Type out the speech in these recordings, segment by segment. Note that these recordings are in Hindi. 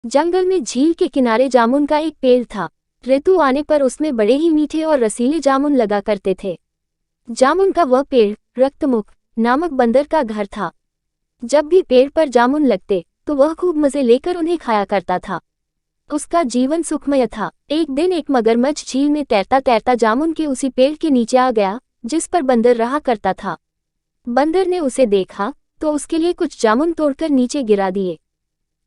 जंगल में झील के किनारे जामुन का एक पेड़ था। ऋतु आने पर उसमें बड़े ही मीठे और रसीले जामुन लगा करते थे। जामुन का वह पेड़ रक्तमुख नामक बंदर का घर था। जब भी पेड़ पर जामुन लगते तो वह खूब मजे लेकर उन्हें खाया करता था। उसका जीवन सुखमय था। एक दिन एक मगरमच्छ झील में तैरता तैरता जामुन के उसी पेड़ के नीचे आ गया जिस पर बंदर रहा करता था। बंदर ने उसे देखा तो उसके लिए कुछ जामुन तोड़कर नीचे गिरा दिए।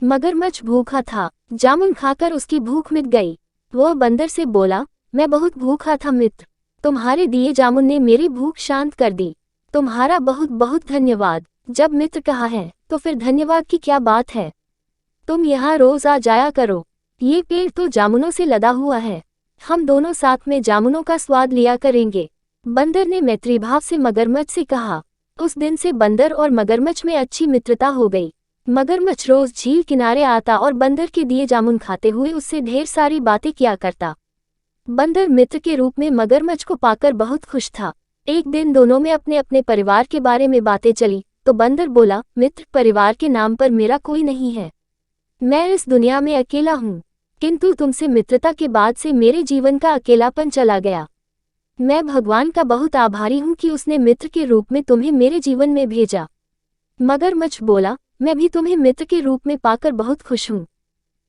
मगरमच्छ भूखा था, जामुन खाकर उसकी भूख मिट गई। वह बंदर से बोला, मैं बहुत भूखा था मित्र, तुम्हारे दिए जामुन ने मेरी भूख शांत कर दी। तुम्हारा बहुत बहुत धन्यवाद। जब मित्र कहा है तो फिर धन्यवाद की क्या बात है। तुम यहाँ रोज आ जाया करो, ये पेड़ तो जामुनों से लदा हुआ है। हम दोनों साथ में जामुनों का स्वाद लिया करेंगे। बंदर ने मैत्री भाव से मगरमच्छ से कहा। उस दिन से बंदर और मगरमच्छ में अच्छी मित्रता हो गई। मगरमच्छ रोज झील किनारे आता और बंदर के दिए जामुन खाते हुए उससे ढेर सारी बातें किया करता। बंदर मित्र के रूप में मगरमच्छ को पाकर बहुत खुश था। एक दिन दोनों में अपने अपने परिवार के बारे में बातें चली तो बंदर बोला, मित्र, परिवार के नाम पर मेरा कोई नहीं है। मैं इस दुनिया में अकेला हूँ, किंतु तुमसे मित्रता के बाद से मेरे जीवन का अकेलापन चला गया। मैं भगवान का बहुत आभारी हूँ कि उसने मित्र के रूप में तुम्हें मेरे जीवन में भेजा। मगरमच्छ बोला, मैं भी तुम्हें मित्र के रूप में पाकर बहुत खुश हूँ,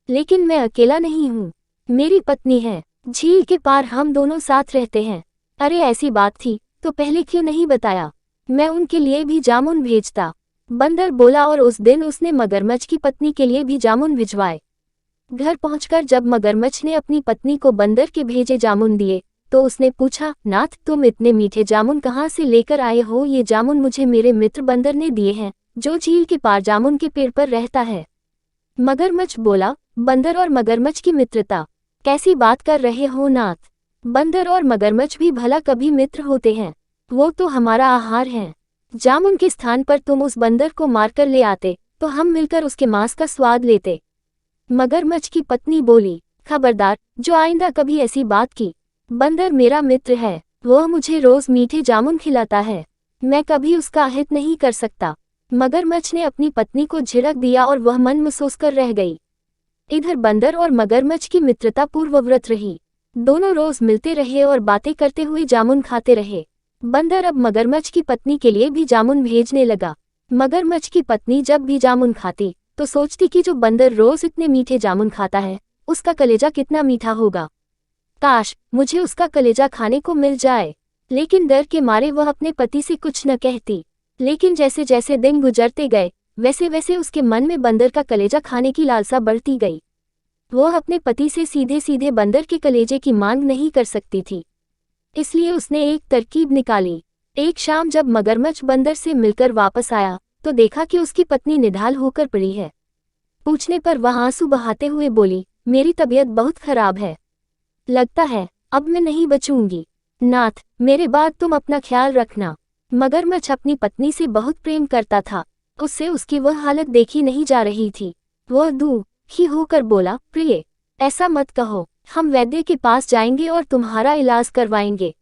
लेकिन मैं अकेला नहीं हूँ, मेरी पत्नी है। झील के पार हम दोनों साथ रहते हैं। अरे ऐसी बात थी तो पहले क्यों नहीं बताया, मैं उनके लिए भी जामुन भेजता। बंदर बोला और उस दिन उसने मगरमच्छ की पत्नी के लिए भी जामुन भिजवाए। घर पहुंचकर जब मगरमच्छ ने अपनी पत्नी को बंदर के भेजे जामुन दिए तो उसने पूछा, नाथ, तुम इतने मीठे जामुन कहाँ से लेकर आए हो। ये जामुन मुझे मेरे मित्र बंदर ने दिए हैं जो झील के पार जामुन के पेड़ पर रहता है। मगरमच्छ बोला, बंदर और मगरमच्छ की मित्रता, कैसी बात कर रहे हो नाथ। बंदर और मगरमच्छ भी भला कभी मित्र होते हैं, वो तो हमारा आहार है। जामुन के स्थान पर तुम उस बंदर को मारकर ले आते तो हम मिलकर उसके मांस का स्वाद लेते। मगरमच्छ की पत्नी बोली, खबरदार, जो आइंदा कभी ऐसी बात की। बंदर मेरा मित्र है, वह मुझे रोज मीठे जामुन खिलाता है, मैं कभी उसका अहित नहीं कर सकता। मगरमच्छ ने अपनी पत्नी को झिड़क दिया और वह मन महसूस कर रह गई। इधर बंदर और मगरमच्छ की मित्रता पूर्ववत रही। दोनों रोज मिलते रहे और बातें करते हुए जामुन खाते रहे। बंदर अब मगरमच्छ की पत्नी के लिए भी जामुन भेजने लगा। मगरमच्छ की पत्नी जब भी जामुन खाती तो सोचती कि जो बंदर रोज इतने मीठे जामुन खाता है उसका कलेजा कितना मीठा होगा। काश मुझे उसका कलेजा खाने को मिल जाए। लेकिन डर के मारे वह अपने पति से कुछ न कहती। लेकिन जैसे जैसे दिन गुजरते गए वैसे वैसे उसके मन में बंदर का कलेजा खाने की लालसा बढ़ती गई। वह अपने पति से सीधे सीधे बंदर के कलेजे की मांग नहीं कर सकती थी, इसलिए उसने एक तरकीब निकाली। एक शाम जब मगरमच्छ बंदर से मिलकर वापस आया तो देखा कि उसकी पत्नी निढाल होकर पड़ी है। पूछने पर वह आंसू बहाते हुए बोली, मेरी तबीयत बहुत खराब है, लगता है अब मैं नहीं बचूंगी। नाथ, मेरे बाद तुम अपना ख्याल रखना। मगरमच्छ अपनी पत्नी से बहुत प्रेम करता था, उससे उसकी वह हालत देखी नहीं जा रही थी। वह दुखी होकर बोला, प्रिय, ऐसा मत कहो, हम वैद्य के पास जाएंगे और तुम्हारा इलाज करवाएंगे।